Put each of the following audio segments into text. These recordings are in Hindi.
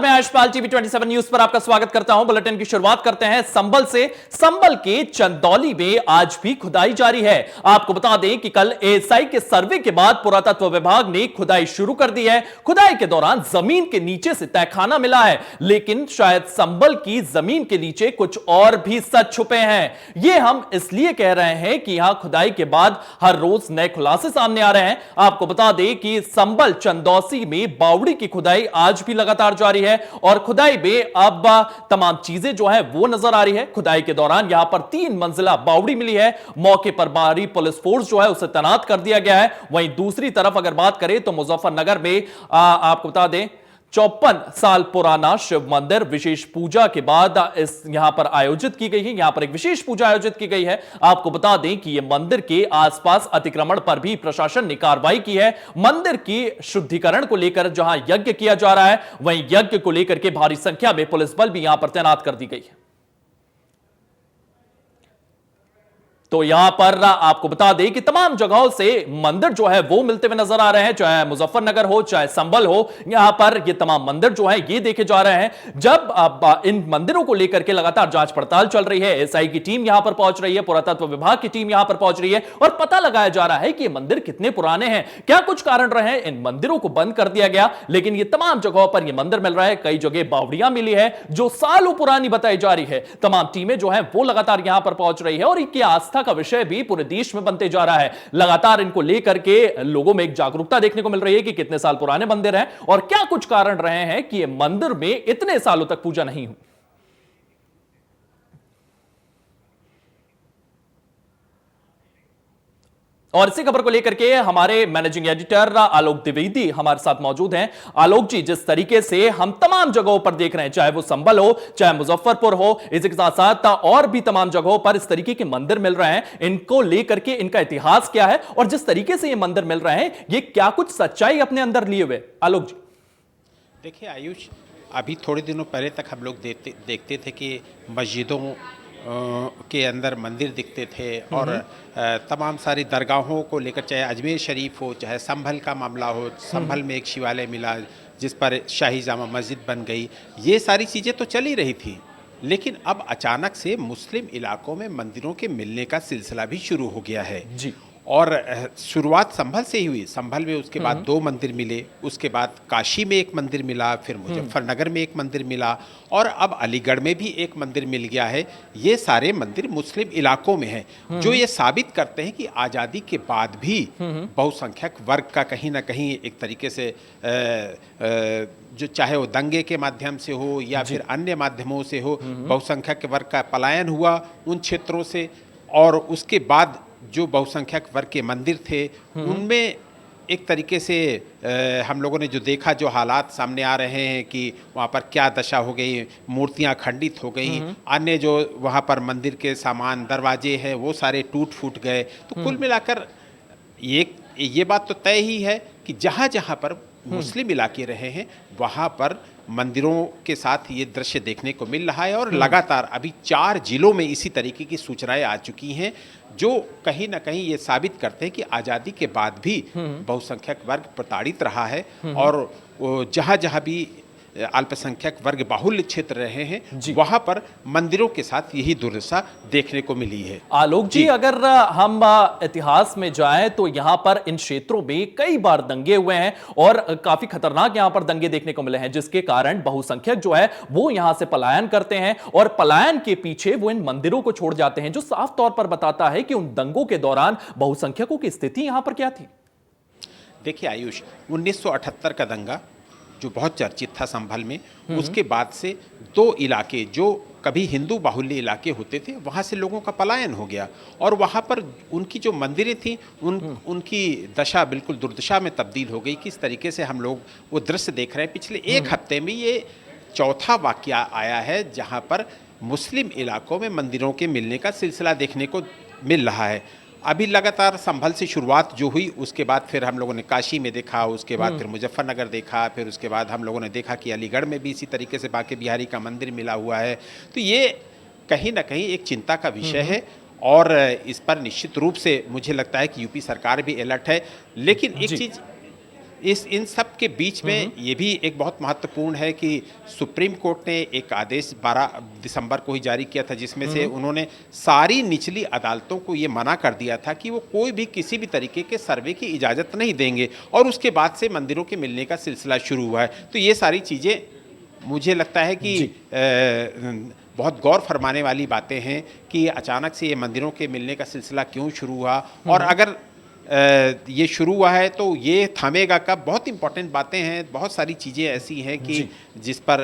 मैं आयुष्पाल टीवी 27 न्यूज पर आपका स्वागत करता हूं। बुलेटिन की शुरुआत करते हैं संभल से। संभल के चंदौली में आज भी खुदाई जारी है। आपको बता दें कि कल एएसआई के सर्वे के बाद पुरातत्व विभाग ने खुदाई शुरू कर दी है। खुदाई के दौरान जमीन के नीचे से तहखाना मिला है, लेकिन शायद संभल की जमीन के नीचे कुछ और भी सच छुपे हैं। यह हम इसलिए कह रहे हैं कि यहां खुदाई के बाद हर रोज नए खुलासे सामने आ रहे हैं। आपको बता दें कि संभल चंदौसी में बावड़ी की खुदाई आज भी लगातार जारी है और खुदाई में अब तमाम चीजें जो है वो नजर आ रही है। खुदाई के दौरान यहां पर 3 मंजिला बावड़ी मिली है। मौके पर भारी पुलिस फोर्स जो है उसे तैनात कर दिया गया है। वहीं दूसरी तरफ अगर बात करें तो मुजफ्फरनगर में आपको बता दें 54 साल पुराना शिव मंदिर विशेष पूजा के बाद इस यहां पर आयोजित की गई है। यहां पर एक विशेष पूजा आयोजित की गई है। आपको बता दें कि यह मंदिर के आसपास अतिक्रमण पर भी प्रशासन ने कार्रवाई की है। मंदिर की शुद्धिकरण को लेकर जहां यज्ञ किया जा रहा है, वहीं यज्ञ को लेकर के भारी संख्या में पुलिस बल भी यहां पर तैनात कर दी गई है। तो यहां पर आपको बता दें कि तमाम जगहों से मंदिर जो है वो मिलते हुए नजर आ रहे हैं, चाहे मुजफ्फरनगर हो चाहे संभल हो। यहां पर ये तमाम मंदिर जो है ये देखे जा रहे हैं। जब इन मंदिरों को लेकर के लगातार जांच पड़ताल चल रही है, एएसआई की टीम यहां पर पहुंच रही है, पुरातत्व विभाग की टीम यहां पर पहुंच रही है और पता लगाया जा रहा है कि ये मंदिर कितने पुराने हैं, क्या कुछ कारण रहे इन मंदिरों को बंद कर दिया गया। लेकिन ये तमाम जगहों पर ये मंदिर मिल रहा है। कई जगह बावड़ियां मिली है जो सालों पुरानी बताई जा रही है। तमाम टीमें जो है वो लगातार यहां पर पहुंच रही है और इनकी आस्था का विषय भी पूरे देश में बनते जा रहा है। लगातार इनको लेकर के लोगों में एक जागरूकता देखने को मिल रही है कि कितने साल पुराने मंदिर हैं और क्या कुछ कारण रहे हैं कि ये मंदिर में इतने सालों तक पूजा नहीं हुई। और इसी खबर को लेकर के हमारे मैनेजिंग एडिटर आलोक द्विवेदी हमारे साथ मौजूद हैं। आलोक जी, जिस तरीके से हम तमाम जगहों पर देख रहे हैं, चाहे वो संभल हो चाहे मुजफ्फरपुर हो, इसी के साथ साथ और भी तमाम जगहों पर इस तरीके के मंदिर मिल रहे हैं, इनको लेकर के इनका इतिहास क्या है और जिस तरीके से ये मंदिर मिल रहे हैं ये क्या कुछ सच्चाई अपने अंदर लिए हुए? आलोक जी। देखिए आयुष, अभी थोड़े दिनों पहले तक हम लोग देखते थे कि मस्जिदों के अंदर मंदिर दिखते थे और तमाम सारी दरगाहों को लेकर, चाहे अजमेर शरीफ हो चाहे संभल का मामला हो, संभल में एक शिवालय मिला जिस पर शाही जामा मस्जिद बन गई, ये सारी चीज़ें तो चल ही रही थी। लेकिन अब अचानक से मुस्लिम इलाकों में मंदिरों के मिलने का सिलसिला भी शुरू हो गया है जी। और शुरुआत संभल से ही हुई। संभल में उसके बाद 2 मंदिर मिले, उसके बाद काशी में एक मंदिर मिला, फिर मुजफ्फरनगर में एक मंदिर मिला और अब अलीगढ़ में भी एक मंदिर मिल गया है। ये सारे मंदिर मुस्लिम इलाकों में हैं, जो ये साबित करते हैं कि आज़ादी के बाद भी बहुसंख्यक वर्ग का कहीं ना कहीं एक तरीके से जो चाहे वो दंगे के माध्यम से हो या फिर अन्य माध्यमों से हो, बहुसंख्यक वर्ग का पलायन हुआ उन क्षेत्रों से। और उसके बाद जो बहुसंख्यक वर्ग के मंदिर थे उनमें एक तरीके से हम लोगों ने जो देखा, जो हालात सामने आ रहे हैं कि वहाँ पर क्या दशा हो गई, मूर्तियाँ खंडित हो गई, अन्य जो वहाँ पर मंदिर के सामान दरवाजे हैं वो सारे टूट फूट गए। तो कुल मिलाकर ये बात तो तय ही है कि जहाँ जहाँ पर मुस्लिम इलाके रहे हैं वहाँ पर मंदिरों के साथ ये दृश्य देखने को मिल रहा है। और लगातार अभी 4 जिलों में इसी तरीके की सूचनाएं आ चुकी हैं जो कहीं ना कहीं ये साबित करते हैं कि आज़ादी के बाद भी बहुसंख्यक वर्ग प्रताड़ित रहा है और जहाँ जहाँ भी अल्पसंख्यक वर्ग बाहुल्य क्षेत्र रहे हैं वहां पर मंदिरों के साथ यही दुर्दशा देखने को मिली है। आलोक जी, अगर हम इतिहास में जाएं तो यहां पर इन क्षेत्रों में कई बार दंगे हुए हैं और काफी खतरनाक यहां पर दंगे देखने को मिले हैं, जिसके कारण बहुसंख्यक जो है वो यहां से पलायन करते हैं और पलायन के पीछे वो इन मंदिरों को छोड़ जाते हैं, जो साफ तौर पर बताता है कि उन दंगों के दौरान बहुसंख्यकों की स्थिति यहां पर क्या थी। देखिए आयुष, 1978 का दंगा जो बहुत चर्चित था संभल में, उसके बाद से 2 इलाके जो कभी हिंदू बाहुल्य इलाके होते थे वहाँ से लोगों का पलायन हो गया और वहाँ पर उनकी जो मंदिरें थी उनकी दशा बिल्कुल दुर्दशा में तब्दील हो गई। किस तरीके से हम लोग वो दृश्य देख रहे हैं। पिछले 1 हफ्ते में ये चौथा वाकया आया है जहाँ पर मुस्लिम इलाकों में मंदिरों के मिलने का सिलसिला देखने को मिल रहा है। अभी लगातार संभल से शुरुआत जो हुई, उसके बाद फिर हम लोगों ने काशी में देखा, उसके बाद फिर मुजफ्फरनगर देखा, फिर उसके बाद हम लोगों ने देखा कि अलीगढ़ में भी इसी तरीके से बांके बिहारी का मंदिर मिला हुआ है। तो ये कहीं ना कहीं एक चिंता का विषय है और इस पर निश्चित रूप से मुझे लगता है कि यूपी सरकार भी अलर्ट है। लेकिन इन सब के बीच में ये भी एक बहुत महत्वपूर्ण है कि सुप्रीम कोर्ट ने एक आदेश 12 दिसंबर को ही जारी किया था, जिसमें से उन्होंने सारी निचली अदालतों को ये मना कर दिया था कि वो कोई भी किसी भी तरीके के सर्वे की इजाज़त नहीं देंगे, और उसके बाद से मंदिरों के मिलने का सिलसिला शुरू हुआ है। तो ये सारी चीज़ें मुझे लगता है कि बहुत गौर फरमाने वाली बातें हैं कि अचानक से ये मंदिरों के मिलने का सिलसिला क्यों शुरू हुआ, और अगर ये शुरू हुआ है तो ये थमेगा कब। बहुत इंपॉर्टेंट बातें हैं, बहुत सारी चीज़ें ऐसी हैं कि जिस पर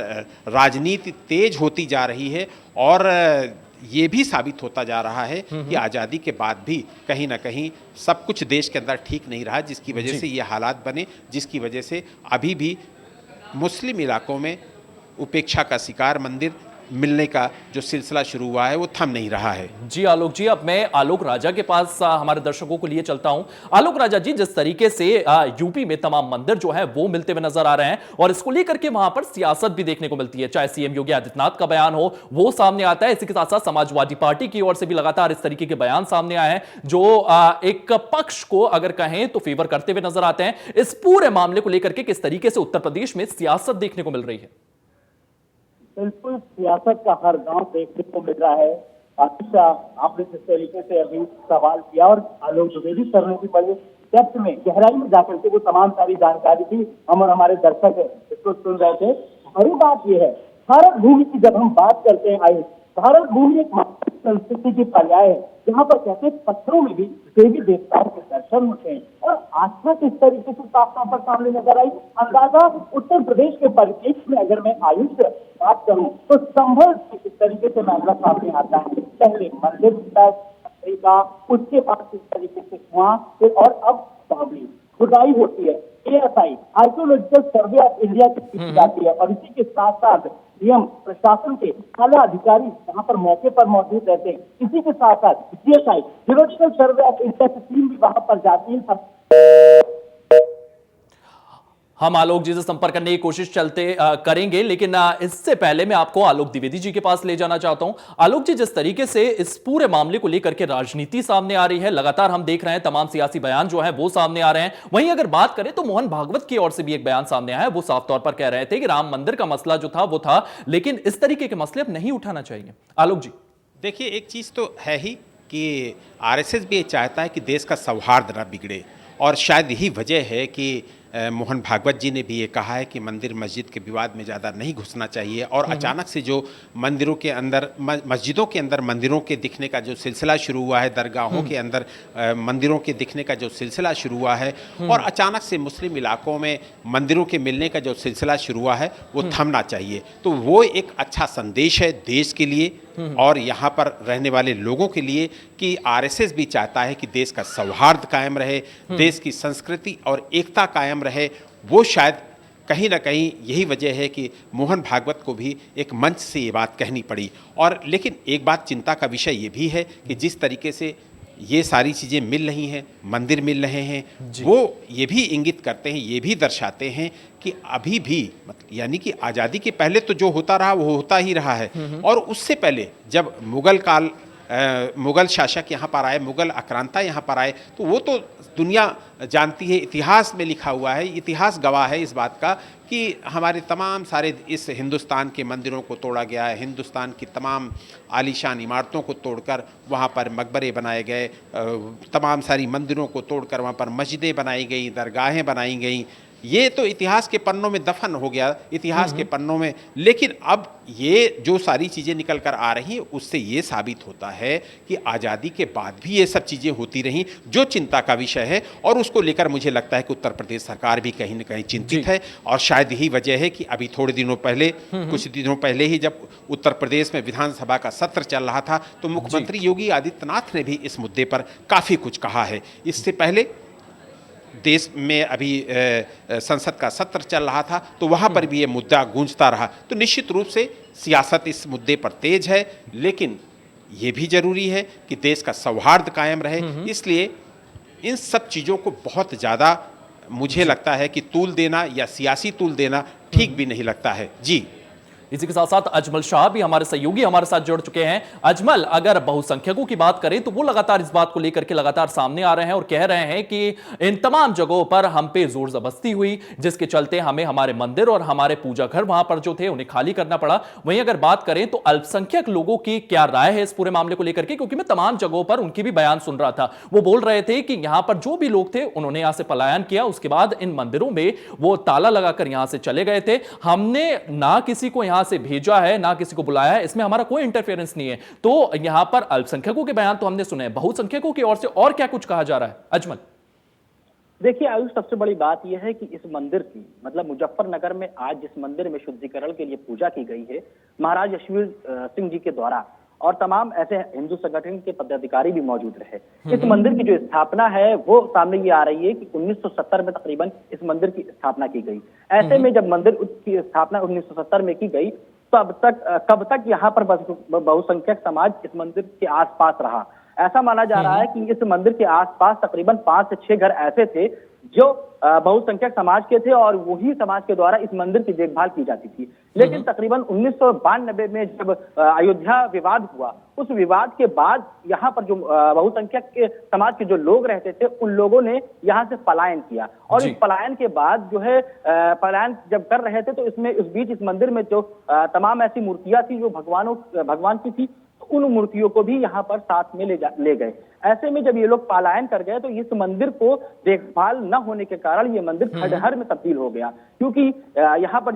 राजनीति तेज होती जा रही है, और ये भी साबित होता जा रहा है कि आज़ादी के बाद भी कहीं ना कहीं सब कुछ देश के अंदर ठीक नहीं रहा, जिसकी वजह से ये हालात बने, जिसकी वजह से अभी भी मुस्लिम इलाकों में उपेक्षा का शिकार मंदिर मिलने का जो सिलसिला शुरू हुआ है वो थम नहीं रहा है। जी आलोक जी, अब मैं आलोक राजा के पास हमारे दर्शकों को लिए चलता हूं। आलोक राजा जी, जिस तरीके से यूपी में तमाम मंदिर जो है वो मिलते हुए नजर आ रहे हैं, और इसको लेकर के वहां पर सियासत भी देखने को मिलती है, चाहे सीएम योगी आदित्यनाथ का बयान हो वो सामने आता है, इसी के साथ साथ समाजवादी पार्टी की ओर से भी लगातार इस तरीके के बयान सामने आए हैं जो एक पक्ष को अगर कहें तो फेवर करते हुए नजर आते हैं। इस पूरे मामले को लेकर के किस तरीके से उत्तर प्रदेश में सियासत देखने को मिल रही है? बिल्कुल, सियासत का हर गांव देखने को मिल रहा है। अच्छा, आपने जिस तरीके से अभी सवाल किया और आलोक द्विवेदी सर ने भी बड़े डेप्थ में गहराई में जाकर के वो तमाम सारी जानकारी थी, हम और हमारे दर्शक इसको सुन रहे थे। बड़ी बात यह है, भारत भूमि की जब हम बात करते हैं आयुष, भारत भूमि एक संस्कृति की पर्याय है जहाँ पर कहते हैं पत्थरों में भी देवी देवताओं के दर्शन होते हैं, और आस्था किस तरीके से साफ तौर पर सामने नजर आई। अंदाजा उत्तर प्रदेश के परिप्रेक्ष्य में अगर मैं आयुष बात करूं तो संभल से किस तरीके से मामला सामने आता है। पहले मंदिर का, उसके बाद किस तरीके से कुआं, और अब बावली खुदाई होती है। ASI archaeological survey of India की जाती है, और इसी के साथ साथ सीएम प्रशासन के आला अधिकारी वहां पर मौके पर मौजूद रहते हैं। इसी के साथ साथ GSI geological survey of India की टीम भी वहां पर जाती है। हम आलोक जी से संपर्क करने की कोशिश करेंगे, लेकिन इससे पहले मैं आपको आलोक द्विवेदी जी के पास ले जाना चाहता हूं। आलोक जी, जिस तरीके से इस पूरे मामले को लेकर के राजनीति सामने आ रही है, लगातार हम देख रहे हैं तमाम सियासी बयान जो है वो सामने आ रहे हैं। वहीं अगर बात करें तो मोहन भागवत की ओर से भी एक बयान सामने आया है, वो साफ तौर पर कह रहे थे कि राम मंदिर का मसला जो था वो था, लेकिन इस तरीके के मसले अब नहीं उठाना चाहिए। आलोक जी देखिए, एक चीज़ तो है ही कि आरएसएस भी ये चाहता है कि देश का सौहार्द न बिगड़े, और शायद यही वजह है कि मोहन भागवत जी ने भी ये कहा है कि मंदिर मस्जिद के विवाद में ज़्यादा नहीं घुसना चाहिए। और अचानक से जो मंदिरों के अंदर, मस्जिदों के अंदर मंदिरों के दिखने का जो सिलसिला शुरू हुआ है, दरगाहों के अंदर मंदिरों के दिखने का जो सिलसिला शुरू हुआ है, और अचानक से मुस्लिम इलाकों में मंदिरों के मिलने का जो सिलसिला शुरू हुआ है वो थमना चाहिए। तो वो एक अच्छा संदेश है देश के लिए और यहाँ पर रहने वाले लोगों के लिए कि आरएसएस भी चाहता है कि देश का सौहार्द कायम रहे, देश की संस्कृति और एकता कायम रहे। वो शायद कहीं ना कहीं यही वजह है कि मोहन भागवत को भी एक मंच से ये बात कहनी पड़ी। और लेकिन एक बात चिंता का विषय ये भी है कि जिस तरीके से ये सारी चीज़ें मिल रही हैं, मंदिर मिल रहे हैं, वो ये भी इंगित करते हैं, ये भी दर्शाते हैं कि अभी भी मतलब यानी कि आज़ादी के पहले तो जो होता रहा वो होता ही रहा है, और उससे पहले जब मुगल शासक यहाँ पर आए, मुगल आक्रांता यहाँ पर आए, तो वो तो दुनिया जानती है, इतिहास में लिखा हुआ है, इतिहास गवाह है इस बात का कि हमारे तमाम सारे इस हिंदुस्तान के मंदिरों को तोड़ा गया है, हिंदुस्तान की तमाम आलीशान इमारतों को तोड़कर वहाँ पर मकबरे बनाए गए, तमाम सारी मंदिरों को तोड़कर वहाँ पर मस्जिदें बनाई गई, दरगाहें बनाई गई। ये तो इतिहास के पन्नों में दफन हो गया, इतिहास के पन्नों में। लेकिन अब ये जो सारी चीज़ें निकल कर आ रही हैं उससे ये साबित होता है कि आज़ादी के बाद भी ये सब चीज़ें होती रहीं, जो चिंता का विषय है। और उसको लेकर मुझे लगता है कि उत्तर प्रदेश सरकार भी कहीं न कहीं चिंतित है, और शायद यही वजह है कि अभी थोड़े दिनों पहले, कुछ दिनों पहले ही जब उत्तर प्रदेश में विधानसभा का सत्र चल रहा था तो मुख्यमंत्री योगी आदित्यनाथ ने भी इस मुद्दे पर काफ़ी कुछ कहा है। इससे पहले देश में अभी संसद का सत्र चल रहा था तो वहाँ पर भी ये मुद्दा गूंजता रहा। तो निश्चित रूप से सियासत इस मुद्दे पर तेज है, लेकिन ये भी जरूरी है कि देश का सौहार्द कायम रहे। इसलिए इन सब चीज़ों को बहुत ज़्यादा मुझे लगता है कि तूल देना या सियासी तूल देना ठीक भी नहीं लगता है। जी इसी के साथ साथ अजमल शाह भी हमारे सहयोगी हमारे साथ जुड़ चुके हैं। अजमल, अगर बहुसंख्यकों की बात करें तो वो लगातार इस बात को लेकर के लगातार सामने आ रहे हैं और कह रहे हैं कि इन तमाम जगहों पर हम पे जोर जबरदस्ती हुई, जिसके चलते हमें हमारे मंदिर और हमारे पूजा घर वहां पर जो थे उन्हें खाली करना पड़ा। वहीं अगर बात करें तो अल्पसंख्यक लोगों की क्या राय है इस पूरे मामले को लेकर के, क्योंकि मैं तमाम जगहों पर उनकी भी बयान सुन रहा था। वो बोल रहे थे कि यहां पर जो भी लोग थे उन्होंने यहां से पलायन किया, उसके बाद इन मंदिरों में वो ताला लगाकर यहां से चले गए थे। हमने ना किसी को यहां से भेजा है ना किसी को बुलाया है, इसमें हमारा कोई इंटरफेरेंस नहीं है। तो यहां पर अल्पसंख्यकों के बयान तो हमने सुने हैं, बहुसंख्यकों की ओर से और क्या कुछ कहा जा रहा है अजमल? देखिए आयुष, सबसे बड़ी बात यह है कि इस मंदिर की मतलब मुजफ्फरनगर में आज जिस मंदिर में शुद्धिकरण के लिए पूजा की गई है महाराज यशवीर सिंह जी के द्वारा, और तमाम ऐसे हिंदू संगठन के पदाधिकारी भी मौजूद रहे। इस मंदिर की जो स्थापना है वो सामने ये आ रही है कि 1970 में तकरीबन इस मंदिर की स्थापना की गई। ऐसे में जब मंदिर की स्थापना 1970 में की गई तो अब तक कब तक यहाँ पर बहुसंख्यक समाज इस मंदिर के आसपास रहा? ऐसा माना जा रहा है कि इस मंदिर के आसपास तकरीबन 5 से 6 घर ऐसे थे जो बहुसंख्यक समाज के थे और वही समाज के द्वारा इस मंदिर की देखभाल की जाती थी। लेकिन तकरीबन 1992 में जब अयोध्या विवाद हुआ, उस विवाद के बाद यहाँ पर जो बहुसंख्यक के समाज के जो लोग रहते थे उन लोगों ने यहाँ से पलायन किया, और इस पलायन के बाद जो है पलायन जब कर रहे थे तो इसमें इस बीच इस मंदिर में जो तमाम ऐसी मूर्तियां थी जो भगवान की थी, उन मूर्तियों को भी यहाँ पर साथ में ले गए। ऐसे में जब ये लोग पलायन कर गए तो इस मंदिर को देखभाल न होने के कारण ये मंदिर खंडहर में तब्दील हो गया, क्योंकि यहाँ पर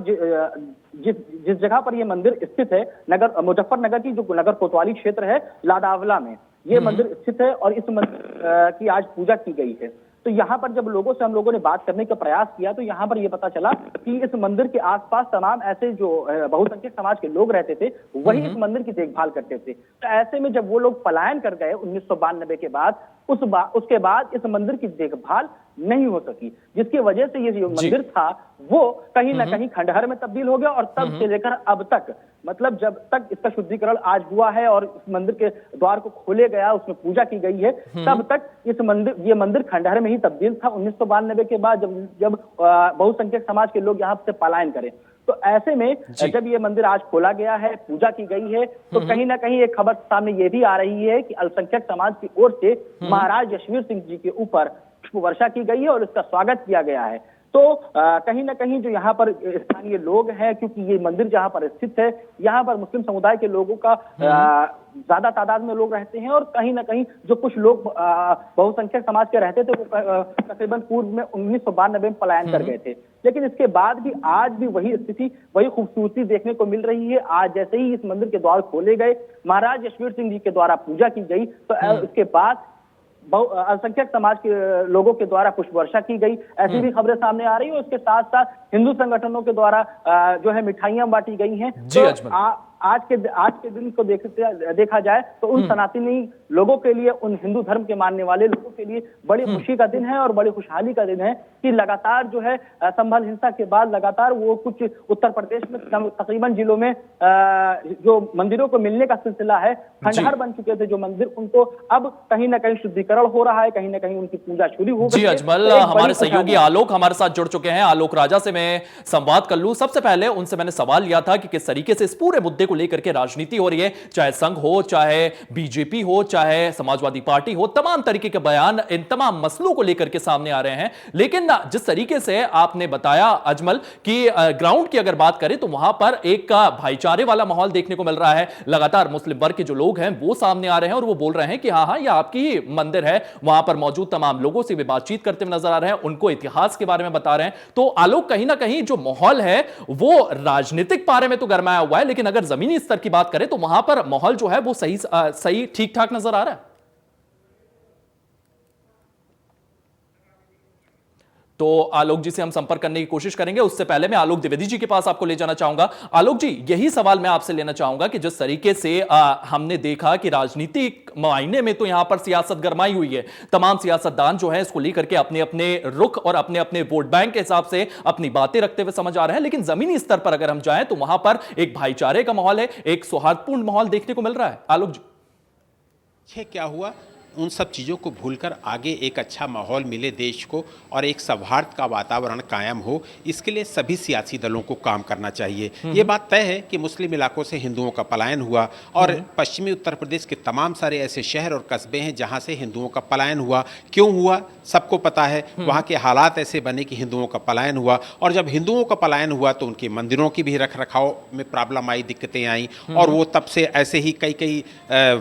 जिस जगह पर ये मंदिर स्थित है, मुजफ्फरनगर की जो नगर कोतवाली क्षेत्र है लाडावला में ये मंदिर स्थित है, और इस मंदिर की आज पूजा की गई है। तो यहाँ पर जब लोगों से हम लोगों ने बात करने का प्रयास किया तो यहाँ पर ये पता चला कि इस मंदिर के आसपास तमाम ऐसे जो बहुसंख्यक समाज के लोग रहते थे वही इस मंदिर की देखभाल करते थे। तो ऐसे में जब वो लोग पलायन कर गए 1992 के बाद, उसके बाद इस मंदिर की देखभाल नहीं हो सकी, जिसकी वजह से ये जो मंदिर था वो कहीं ना कहीं खंडहर में तब्दील हो गया। और तब से लेकर अब तक, मतलब जब तक इसका शुद्धिकरण आज हुआ है और इस मंदिर के द्वार को खोले गया, उसमें पूजा की गई है, तब तक ये मंदिर खंडहर में ही तब्दील था। 1992 के बाद जब बहुसंख्यक समाज के लोग यहाँ से पलायन करें, तो ऐसे में जब ये मंदिर आज खोला गया है, पूजा की गई है, तो कहीं ना कहीं एक खबर सामने ये भी आ रही है कि अल्पसंख्यक समाज की ओर से महाराज यशवीर सिंह जी के ऊपर पुष्प वर्षा की गई है और इसका स्वागत किया गया है। तो कहीं ना कहीं जो यहाँ पर स्थानीय लोग हैं, क्योंकि ये मंदिर जहाँ पर स्थित है यहाँ पर मुस्लिम समुदाय के लोगों का ज्यादा तादाद में लोग रहते हैं, और कहीं ना कहीं जो कुछ लोग बहुसंख्यक समाज के रहते थे वो तकरीबन पूर्व में 1992 में पलायन कर गए थे। लेकिन इसके बाद भी आज भी वही स्थिति, वही खूबसूरती देखने को मिल रही है। आज जैसे ही इस मंदिर के द्वार खोले गए, महाराज यशवीर सिंह जी के द्वारा पूजा की गई, तो इसके बाद अल्पसंख्यक समाज के लोगों के द्वारा पुष्प वर्षा की गई, ऐसी भी खबरें सामने आ रही है। उसके साथ साथ हिंदू संगठनों के द्वारा जो है मिठाइयां बांटी गई हैं। तो आज के दिन को देखा जाए तो उन सनातनी लोगों के लिए, उन हिंदू धर्म के मानने वाले लोगों के लिए बड़ी खुशी का दिन है और बड़ी खुशहाली का दिन है कि लगातार जो है संभल हिंसा के बाद लगातार वो कुछ उत्तर प्रदेश में तकरीबन जिलों में जो मंदिरों को मिलने का सिलसिला है, खंडहर बन चुके थे जो मंदिर, उनको अब कहीं ना कहीं शुद्धिकरण हो रहा है, कहीं ना कहीं उनकी पूजा शुरू हो गई। जी अजमल, हमारे सहयोगी आलोक हमारे साथ जुड़ चुके हैं। आलोक राजा से मैं संवाद कर लूं। सबसे पहले उनसे मैंने सवाल लिया था कि किस तरीके से इस पूरे मुद्दे को लेकर के राजनीति हो रही है, चाहे संघ हो, चाहे बीजेपी हो, चाहे समाजवादी पार्टी हो, तमाम तरीके के बयान इन तमाम मसलों को लेकर के सामने आ रहे हैं। लेकिन जिस तरीके से आपने बताया अजमल कि ग्राउंड की अगर बात करें तो वहां पर एक भाईचारे वाला माहौल देखने को मिल रहा है। लगातार मुस्लिम वर्ग के जो लोग हैं वो सामने आ रहे हैं और वो बोल रहे हैं कि हाँ हाँ ये आपकी ही मंदिर है। वहां पर मौजूद तमाम लोगों से भी बातचीत करते हुए नजर आ रहे हैं, उनको इतिहास के बारे में बता रहे हैं। तो आलोक, कहीं ना कहीं जो माहौल है वो राजनीतिक पारे में तो गरमाया हुआ है, लेकिन अगर जमीनी स्तर की बात करें तो वहां पर माहौल जो है वो सही ठीक ठाक नजर आ रहा है। तो आलोक जी से हम संपर्क करने की कोशिश करेंगे। उससे पहले मैं आलोक द्विवेदी जी के पास आपको ले जाना चाहूंगा। आलोक जी, यही सवाल मैं आपसे लेना चाहूंगा कि जिस तरीके से हमने देखा कि राजनीतिक मायने में तो यहां पर सियासत गरमाई हुई है, तमाम सियासतदान जो है इसको लेकर के अपने अपने रुख और अपने अपने वोट बैंक के हिसाब से अपनी बातें रखते हुए समझ आ रहे हैं। लेकिन जमीनी स्तर पर अगर हम जाएं तो वहां पर एक भाईचारे का माहौल है, एक सौहार्दपूर्ण माहौल देखने को मिल रहा है। आलोक जी, क्या हुआ उन सब चीज़ों को भूलकर आगे एक अच्छा माहौल मिले देश को और एक सौहार्द का वातावरण कायम हो, इसके लिए सभी सियासी दलों को काम करना चाहिए। ये बात तय है कि मुस्लिम इलाकों से हिंदुओं का पलायन हुआ और पश्चिमी उत्तर प्रदेश के तमाम सारे ऐसे शहर और कस्बे हैं जहां से हिंदुओं का पलायन हुआ। क्यों हुआ सबको पता है, वहां के हालात ऐसे बने कि हिंदुओं का पलायन हुआ, और जब हिंदुओं का पलायन हुआ तो उनके मंदिरों की भी रख रखाव में प्रॉब्लम आई, दिक्कतें आई, और वो तब से ऐसे ही कई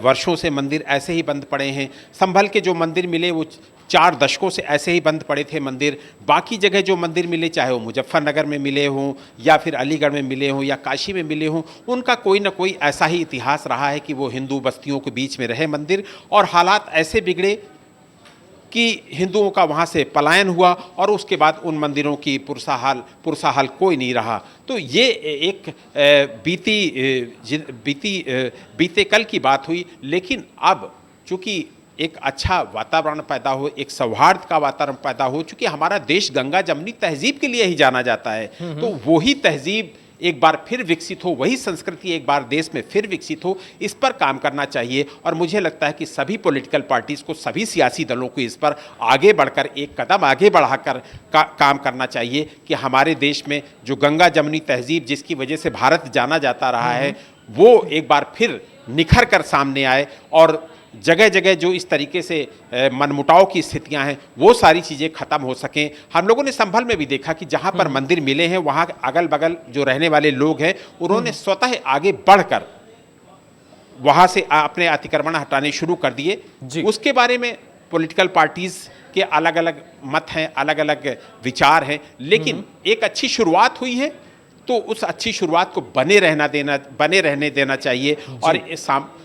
वर्षों से मंदिर ऐसे ही बंद पड़े हैं। संभल के जो मंदिर मिले वो 4 दशकों से ऐसे ही बंद पड़े थे मंदिर। बाकी जगह जो मंदिर मिले, चाहे वो मुजफ्फरनगर में मिले हों या फिर अलीगढ़ में मिले हों या काशी में मिले हों, उनका कोई ना कोई ऐसा ही इतिहास रहा है कि वो हिंदू बस्तियों के बीच में रहे मंदिर, और हालात ऐसे बिगड़े कि हिंदुओं का वहाँ से पलायन हुआ और उसके बाद उन मंदिरों की पुरसाहाल कोई नहीं रहा। तो ये एक बीते कल की बात हुई, लेकिन अब चूँकि एक अच्छा वातावरण पैदा हो, एक सौहार्द का वातावरण पैदा हो, चूँकि हमारा देश गंगा जमनी तहजीब के लिए ही जाना जाता है, तो वही तहजीब एक बार फिर विकसित हो, वही संस्कृति एक बार देश में फिर विकसित हो, इस पर काम करना चाहिए। और मुझे लगता है कि सभी पॉलिटिकल पार्टीज को, सभी सियासी दलों को इस पर आगे बढ़कर, एक कदम आगे बढ़ाकर काम करना चाहिए कि हमारे देश में जो गंगा जमनी तहजीब जिसकी वजह से भारत जाना जाता रहा है, वो एक बार फिर निखर कर सामने आए, और जगह जगह जो इस तरीके से मनमुटाव की स्थितियां हैं वो सारी चीज़ें ख़त्म हो सकें। हम लोगों ने संभल में भी देखा कि जहां पर मंदिर मिले हैं वहां अगल बगल जो रहने वाले लोग हैं उन्होंने स्वतः आगे बढ़कर वहां से अपने अतिक्रमण हटाने शुरू कर दिए। उसके बारे में पॉलिटिकल पार्टीज के अलग अलग मत हैं, अलग अलग विचार हैं, लेकिन एक अच्छी शुरुआत हुई है तो उस अच्छी शुरुआत को बने रहने देना चाहिए, और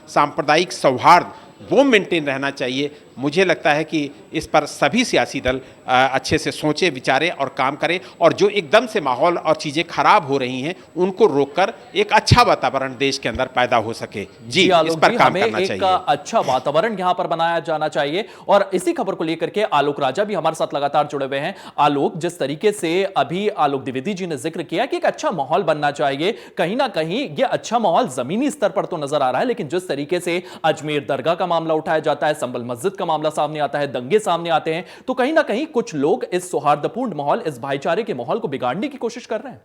सांप्रदायिक सौहार्द वो मेंटेन रहना चाहिए। मुझे लगता है कि इस पर सभी सियासी दल अच्छे से सोचें, विचारें और काम करें, और जो एकदम से माहौल और चीज़ें खराब हो रही हैं उनको रोककर एक अच्छा वातावरण देश के अंदर पैदा हो सके। जी इस पर काम करना चाहिए। एक अच्छा वातावरण यहां पर बनाया जाना चाहिए। और इसी खबर को लेकर के आलोक राजा भी हमारे साथ लगातार जुड़े हुए हैं। आलोक, जिस तरीके से अभी आलोक द्विवेदी जी ने जिक्र किया कि एक अच्छा माहौल बनना चाहिए, कहीं ना कहीं यह अच्छा माहौल जमीनी स्तर पर तो नजर आ रहा है, लेकिन जिस तरीके से अजमेर दरगाह का मामला उठाया जाता है, संभल मस्जिद का मामला सामने आता है, दंगे सामने आते हैं, तो कहीं ना कहीं कुछ लोग इस सौहार्दपूर्ण माहौल, इस भाईचारे के माहौल को बिगाड़ने की कोशिश कर रहे हैं।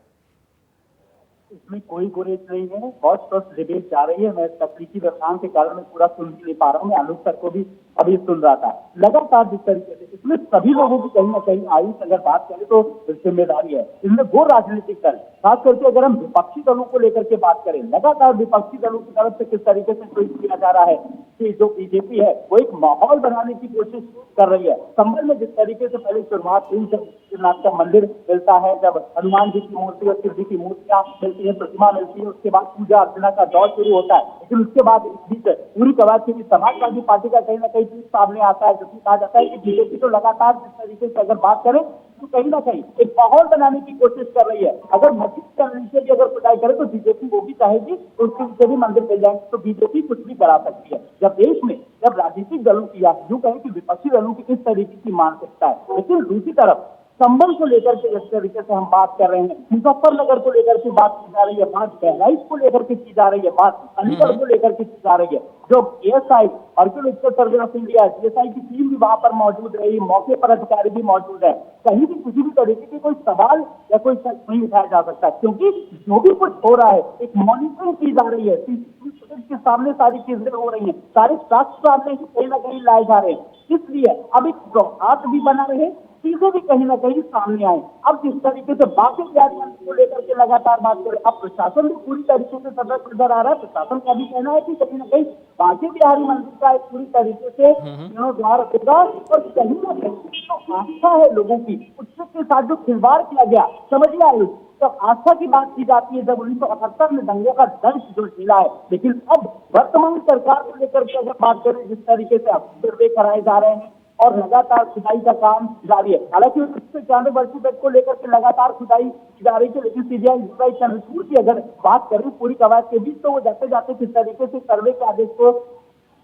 इसमें कोई गुरेज नहीं है, बहुत स्वस्थ डिबेट जा रही है। मैं तकनीकी व्यवधान के कारण मैं पूरा सुन नहीं पा रहा हूँ, मैं आलोक सर को भी अभी सुन रहा था। लगातार जिस तरीके से इसमें सभी लोगों की कहीं ना कहीं आयुष अगर बात करें तो जिम्मेदारी है। इसमें वो राजनीतिक दल, खास करके अगर हम विपक्षी दलों को लेकर के बात करें, लगातार विपक्षी दलों की तरफ से किस तरीके से ट्वीट किया जा रहा है कि जो बीजेपी है वो एक माहौल बनाने की कोशिश कर रही है। संभल में जिस तरीके से पहले शुरुआत हुई, जब श्रीनाथ का मंदिर मिलता है, जब हनुमान जी की मूर्ति और शिव जी की मूर्तियां मिलती है, प्रतिमा मिलती है, उसके बाद पूजा अर्चना का दौर शुरू होता है। लेकिन उसके बाद इस बीच पूरी कवायद की समाजवादी पार्टी का कहीं ना कहीं सामने आता है, जिसमें कहा जाता है कि बीजेपी तो लगातार जिस तरीके से अगर बात करें तो कहीं ना कहीं एक माहौल बनाने की कोशिश कर रही है। अगर मस्जिद का नीचे भी अगर खुदाई करे तो बीजेपी वो भी चाहेगी तो उसके नीचे भी मंदिर मिल जाएंगे, तो बीजेपी कुछ भी करा सकती है। जब देश में जब राजनीतिक दलों की, या यूं कहें कि विपक्षी दलों की इस तरीके की मानसिकता है, लेकिन दूसरी तरफ संभल को लेकर के जिस तरीके से हम बात कर रहे हैं, मुजफ्फरनगर को लेकर के बात की जा रही है, बात बहराइच को लेकर के की जा रही है, बात अलीगढ़ को लेकर के की जा रही है। जो ASI archaeological survey of India DSi की टीम भी वहां पर मौजूद रही, मौके पर अधिकारी भी मौजूद है, कहीं भी किसी भी तरीके की कोई सवाल या कोई शक नहीं उठाया जा सकता, क्योंकि जो भी कुछ हो रहा है एक मॉनिटरिंग की जा रही है, सीसीटीवी के सामने सारी चीजें हो रही है, सारे साक्ष्य सामने कहीं ना कहीं लाए जा रहे हैं। इसलिए अब एक हाथ भी बना रहे, चीजें भी कहीं ना कहीं सामने आए। अब जिस तरीके से बाकी बिहारी मंदिर को लेकर के लगातार बात करें, अब प्रशासन भी पूरी तरीके से सतर्क नजर आ रहा है। प्रशासन का भी कहना है कि कहीं ना कहीं बाकी बिहारी मंदिर का एक पूरी तरीके से जीर्णोद्धार होगा, और कहीं ना कहीं जो आस्था है लोगों की, उसके साथ जो खिलवाड़ किया गया, समझिए आयुष, जब आस्था की बात की जाती है, जब 1978 में दंगों का दंश जो झेला है, लेकिन अब वर्तमान सरकार को लेकर के अगर बात करें, जिस तरीके से अब सर्वे कराए जा रहे हैं और लगातार खुदाई का काम जारी है। हालांकि 95 वर्षीय बेड को लेकर के लगातार खुदाई की जा रही है, लेकिन सीबीआई चंद्रचूड़ की अगर बात करें पूरी कवायद के बीच, तो वो जाते जाते किस तरीके से सर्वे के आदेश को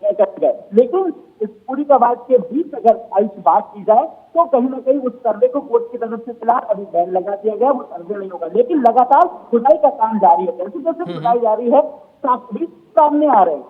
कर गए। लेकिन इस पूरी कवायद के बीच अगर आयुष बात की जाए तो कहीं ना कहीं उस सर्वे को कोर्ट की तरफ से फिलहाल अभी बैन लगा दिया गया, वो सर्वे नहीं होगा, लेकिन लगातार खुदाई का काम जारी है। जैसे जैसे खुदाई जारी है, साक्ष्य भी सामने आ रहे हैं।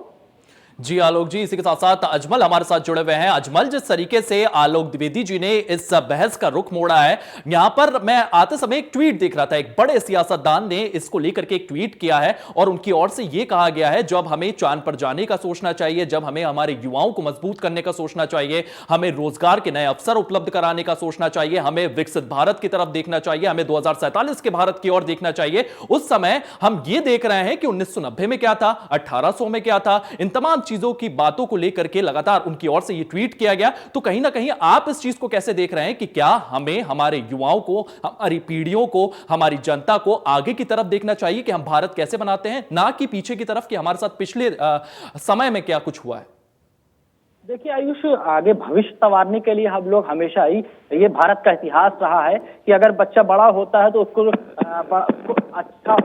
जी आलोक जी, इसी के साथ साथ अजमल हमारे साथ जुड़े हुए हैं। अजमल, जिस तरीके से आलोक द्विवेदी जी ने इस बहस का रुख मोड़ा है, यहां पर मैं आते समय एक ट्वीट देख रहा था, एक बड़े सियासतदान ने इसको लेकर के एक ट्वीट किया है और उनकी ओर से यह कहा गया है जब हमें चांद पर जाने का सोचना चाहिए, जब हमें हमारे युवाओं को मजबूत करने का सोचना चाहिए, हमें रोजगार के नए अवसर उपलब्ध कराने का सोचना चाहिए, हमें विकसित भारत की तरफ देखना चाहिए, हमें 2047 के भारत की ओर देखना चाहिए। उस समय हम ये देख रहे हैं कि 1990 में क्या था, 1800 में क्या था, इन तमाम चीजों की बातों को लेकर के लगातार उनकी ओर से ये ट्वीट किया गया। तो कहीं ना कहीं आप इस चीज को कैसे देख रहे हैं कि क्या हमें हमारे युवाओं को, हमारी पीढ़ियों को, हमारी जनता को आगे की तरफ देखना चाहिए कि हम भारत कैसे बनाते हैं, ना कि पीछे की तरफ कि हमारे साथ पिछले समय में क्या कुछ हुआ है? देखिए आयुष, आगे भविष्य संवारने के लिए हम लोग हमेशा ही, ये भारत का इतिहास रहा है कि अगर बच्चा बड़ा होता है तो उसको अच्छा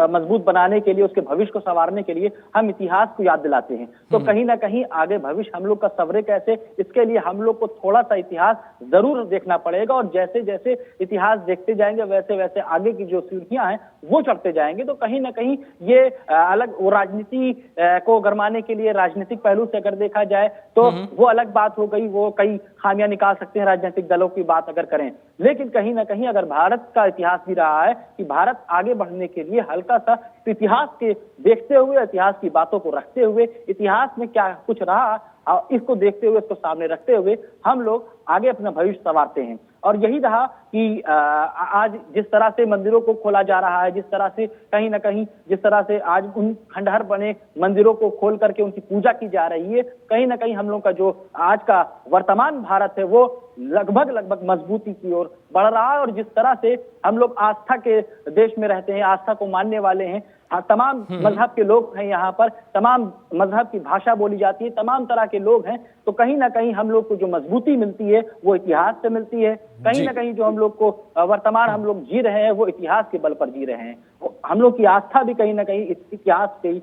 मजबूत बनाने के लिए, उसके भविष्य को संवारने के लिए हम इतिहास को याद दिलाते हैं। तो कहीं ना कहीं आगे भविष्य हम लोग का संवरे कैसे, इसके लिए हम लोग को थोड़ा सा इतिहास जरूर देखना पड़ेगा और जैसे जैसे इतिहास देखते जाएंगे वैसे वैसे आगे की जो सीढ़ियां हैं वो चढ़ते जाएंगे। तो कहीं ना कहीं ये अलग, वो राजनीति को गरमाने के लिए राजनीतिक पहलू से अगर देखा जाए तो वो अलग बात हो गई, वो कई खामियां निकाल सकते हैं राजनीतिक दलों की बात अगर करें। लेकिन कहीं ना कहीं अगर भारत का इतिहास भी रहा है कि भारत आगे बढ़ने के लिए हल्का सा इतिहास के देखते हुए, इतिहास की बातों को रखते हुए, इतिहास में क्या कुछ रहा इसको देखते हुए, इसको सामने रखते हुए हम लोग आगे अपना भविष्य संवारते हैं। और यही रहा कि आज जिस तरह से मंदिरों को खोला जा रहा है, जिस तरह से कहीं ना कहीं, जिस तरह से आज उन खंडहर बने मंदिरों को खोल करके उनकी पूजा की जा रही है, कहीं ना कहीं हम लोग का जो आज का वर्तमान भारत है वो लगभग मजबूती की ओर बढ़ रहा है। और जिस तरह से हम लोग आस्था के देश में रहते हैं, आस्था को मानने वाले हैं, तमाम मजहब के लोग हैं यहाँ पर, तमाम मजहब की भाषा बोली जाती है, तमाम तरह के लोग हैं, तो कहीं ना कहीं हम लोग को जो मजबूती मिलती है वो इतिहास से मिलती है। कहीं ना कहीं जो हम लोग को वर्तमान हम लोग जी रहे हैं वो इतिहास के बल पर जी रहे हैं। हम लोग की आस्था भी कहीं ना कहीं इतिहास के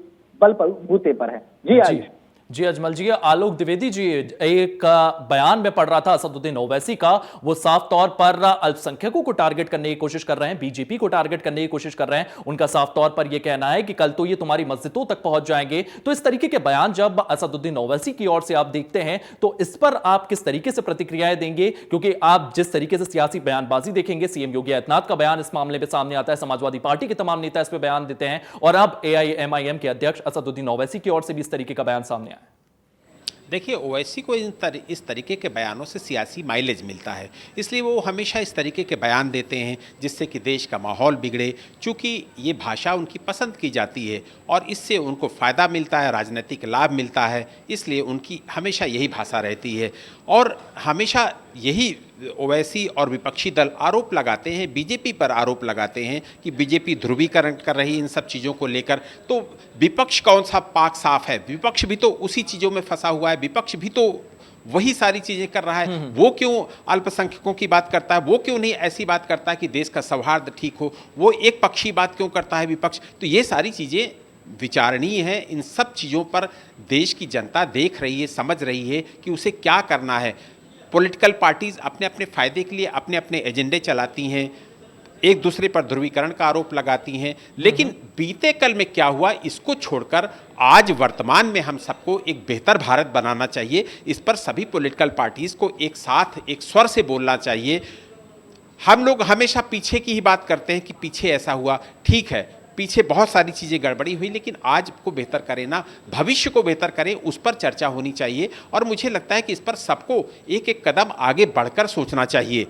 बल पर, बूते पर है। जी जी अजमल जी, आलोक द्विवेदी जी एक बयान में पढ़ रहा था असदुद्दीन ओवैसी का, वो साफ तौर पर अल्पसंख्यकों को टारगेट करने की कोशिश कर रहे हैं, बीजेपी को टारगेट करने की कोशिश कर रहे हैं। उनका साफ तौर पर यह कहना है कि कल तो ये तुम्हारी मस्जिदों तक पहुंच जाएंगे। तो इस तरीके के बयान जब असदुद्दीन ओवैसी की ओर से आप देखते हैं तो इस पर आप किस तरीके से प्रतिक्रियाएं देंगे? क्योंकि आप जिस तरीके से सियासी बयानबाजी देखेंगे, सीएम योगी आदित्यनाथ का बयान इस मामले में सामने आता है, समाजवादी पार्टी के तमाम नेता इस पर बयान देते हैं और अब एआईएमआईएम के अध्यक्ष असदुद्दीन ओवैसी की ओर से भी इस तरीके का बयान सामने आया। देखिए, ओवैसी को इस तरीके के बयानों से सियासी माइलेज मिलता है, इसलिए वो हमेशा इस तरीके के बयान देते हैं जिससे कि देश का माहौल बिगड़े। चूँकि ये भाषा उनकी पसंद की जाती है और इससे उनको फ़ायदा मिलता है, राजनीतिक लाभ मिलता है, इसलिए उनकी हमेशा यही भाषा रहती है। और हमेशा यही ओवैसी और विपक्षी दल आरोप लगाते हैं, बीजेपी पर आरोप लगाते हैं कि बीजेपी ध्रुवीकरण कर रही इन सब चीज़ों को लेकर। तो विपक्ष कौन सा पाक साफ है? विपक्ष भी तो उसी चीज़ों में फंसा हुआ है, विपक्ष भी तो वही सारी चीज़ें कर रहा है। वो क्यों अल्पसंख्यकों की बात करता है? वो क्यों नहीं ऐसी बात करता है कि देश का सौहार्द ठीक हो? वो एक पक्षी बात क्यों करता है विपक्ष? तो ये सारी चीज़ें विचारणीय है। इन सब चीज़ों पर देश की जनता देख रही है, समझ रही है कि उसे क्या करना है। पॉलिटिकल पार्टीज़ अपने अपने फ़ायदे के लिए अपने अपने एजेंडे चलाती हैं, एक दूसरे पर ध्रुवीकरण का आरोप लगाती हैं। लेकिन बीते कल में क्या हुआ, इसको छोड़कर आज वर्तमान में हम सबको एक बेहतर भारत बनाना चाहिए। इस पर सभी पॉलिटिकल पार्टीज़ को एक साथ, एक स्वर से बोलना चाहिए। हम लोग हमेशा पीछे की ही बात करते हैं कि पीछे ऐसा हुआ, ठीक है, पीछे बहुत सारी चीज़ें गड़बड़ी हुई, लेकिन आज को बेहतर करें ना, भविष्य को बेहतर करें, उस पर चर्चा होनी चाहिए। और मुझे लगता है कि इस पर सबको एक एक कदम आगे बढ़कर सोचना चाहिए।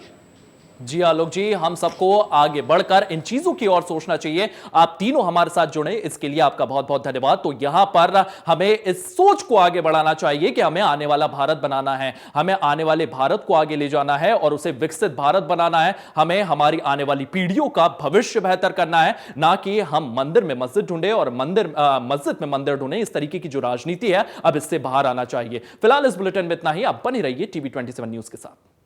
जी आलोक जी, हम सबको आगे बढ़कर इन चीजों की ओर सोचना चाहिए। आप तीनों हमारे साथ जुड़े, इसके लिए आपका बहुत बहुत धन्यवाद। तो यहां पर हमें इस सोच को आगे बढ़ाना चाहिए कि हमें आने वाला भारत बनाना है, हमें आने वाले भारत को आगे ले जाना है और उसे विकसित भारत बनाना है। हमें हमारी आने वाली पीढ़ियों का भविष्य बेहतर करना है, ना कि हम मंदिर में मस्जिद ढूंढे और मस्जिद में मंदिर ढूंढे। इस तरीके की जो राजनीति है, अब इससे बाहर आना चाहिए। फिलहाल इस बुलेटिन में इतना ही। आप बने रहिए टीवी 27 न्यूज के साथ।